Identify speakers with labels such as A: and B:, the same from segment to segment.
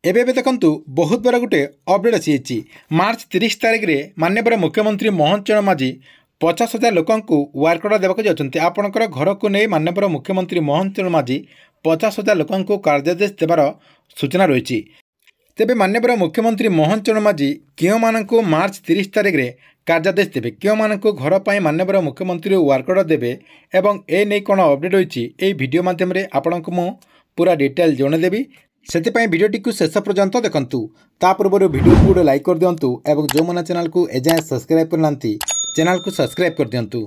A: एबे देखंतु बहुत बड़ा गोटे अपडेट आसी मार्च 30 तारिख में माननीय मुख्यमंत्री मोहन चरण माझी 50,000 लोक वार्क अर्डर देवाक जाउछन्ति। आपणकर घर को नहीं माननीय मुख्यमंत्री मोहन चरण माझी 50,000 लोक कार्यादेश देवार सूचना रही। तेबे माननीय मुख्यमंत्री मोहन चरण माझी क्यों मानक मार्च 30 तारिख में कार्यादेश देवे, क्यों मानक घर पर माननीय मुख्यमंत्री वार्क अर्डर देवे एवं ए नहीं कौन अपडेट होती ये वीडियो माध्यम आपन को मु पूरा डिटेल जनईदेवी। से भिडियोटी को शेष पर्यंत देखंतु। ता पूर्व वीडियो को गोटे लाइक कर दिंतु और जो मैंने चैनल को एजाए सब्सक्राइब करना चैनल को सब्सक्राइब कर दिंतु।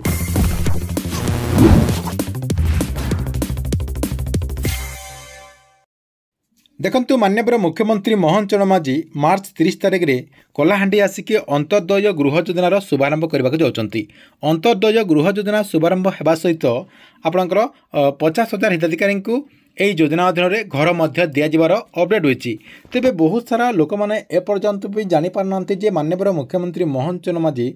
A: देखंतु माननीय मुख्यमंत्री मोहन चरण माझी मार्च 30 तारिख में कलाहांडी आसिक अंत्योदय गृह योजनार शुभारंभ करने जाउछन्ति। अंत्योदय गृह योजना शुभारंभ होगा सहित आपणकर 50,000 हिताधिकारी को यही योजना अधीन घर मध्य दिज्वार अपडेट होती। तेबे बहुत सारा लोक मैंने एपर्यंत भी जापार ना माननीय मुख्यमंत्री मोहन चरण माझी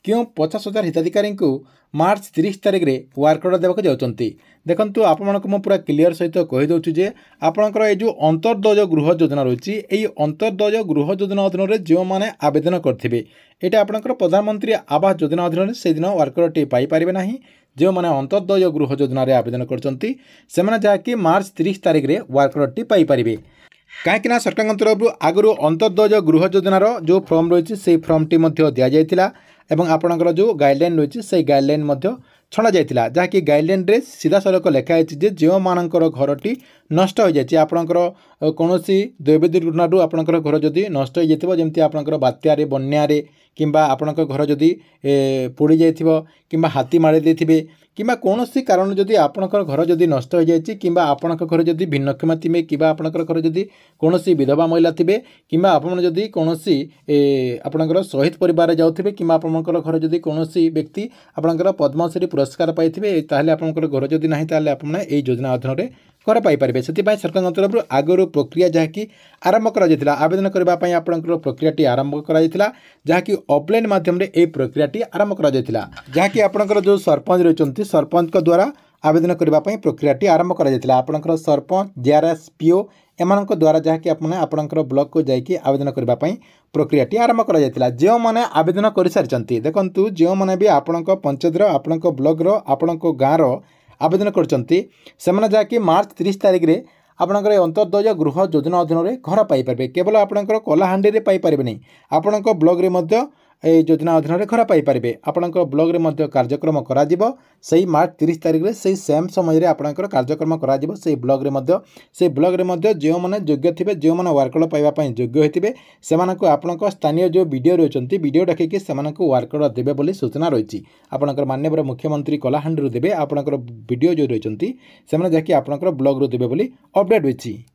A: क्यों 50,000 हिताधिकारी को मार्च 30 तारिख में वार्क अर्डर देवाक जाउछन्ति। देखंतु आपको मैं पूरा क्लियर सहित कहीदे जे आपणकर ये जो अंत्योदय गृह योजना रही है अंत्योदय गृह योजना अधीन जो मैंने आवेदन करेंगे यहाँ आपणकर प्रधानमंत्री आवास योजना अधीन से दिन वार्क अर्डर पाइपर ना जो मैंने अंत्योदय गृह योजना आवेदन करछन्ति सेमाने जहाँकि मार्च 30 तारिख में वार्क अर्डर पाइपर। कहीं सरकार तरफ आगु अंत्योदय गृह योजनार जो फर्म रही से फर्म टी दि जाइथिला एवं आपणकर जो गाइडलाइन रही से गाइडलाइन छड़ा जाइथिला जहाँकि गाइडलाइन रे सीधा सड़क लिखाई जे जो मानकर घरटी नष्ट हो जाए आपणकर कौन दैव दुर्घटना आपणकर घर जदि नष्ट हो जाइथिबो जेमति आपणकर बात्यारे बन्यारे किंबा आपणकर घर जदि पोड़ी जाइथिबो किंबा हाथी मारी देथिबे किंबा कौन कारण जदि आपणकर घर जदि नष्ट हो जाए किंबा आपणकर घर जदि भिन्नक्षम थिबे किंबा आपणकर घर जदि कौन विधवा महिला थिबे किंबा आपण जदि कौन आपणकर शहीद परिवार जाउथिबे किंबा आपणकर घर जदि कौन व्यक्ति आपणकर पद्मश्री पुरस्कार पाइथिबे ताहले आपणकर घर जदि नाही ताहले आपण एई योजना अधीन घर पाइपर। से सरकार तरफ आगु प्रक्रिया जहाँकि आरंभ कर आवेदन करने आपंकर प्रक्रियाटी आरंभ कर जहाँकि ऑफलाइन माध्यम ये प्रक्रियाटी आरंभ कर जहाँकि आपंकर जो सरपंच रही सरपंच द्वारा आवेदन करने प्रक्रियाटी आरंभ कर आपंकर सरपंच जेआरएस पीओ एम द्वारा जहाँकि आपंकर ब्लॉक को जाकि आवेदन करने प्रक्रियाटी आरंभ कर जो मैंने आवेदन कर सारी देखूँ जो मैंने भी आपण पंचायत आपण ब्लॉक आपण गाँव आवेदन करछन्ति सेमाने जाकि मार्च 30 तारिख में आपणकर अंत्योदय गृह योजना अधीन घर पाइपर। केवल आपणकर कलाहांडी रे पाइपर नहीं आपणकर ब्लॉक रे मध्य योजना अधीन घर पाइपर। आपणकर ब्लॉक रे मध्य कार्यक्रम करा सही मार्च 30 तारिख में सही सेम समय रे आपणकर कार्यक्रम करा सही ब्लॉक रे मध्य जो मैंने योग्य थे जो मैंने वार्क अर्डर पाइबापी योग्य होते से आपणकर स्थानीय जो वीडियो रही वीडियो डाकिकी से वार्क अर्डर देवे बोली सूचना रही। आपणकर माननीय मुख्यमंत्री कलाहांडी देवे आपणकर वीडियो जो रही से जाकि आपणकर ब्लॉक रू देवे बोली अपडेट होती।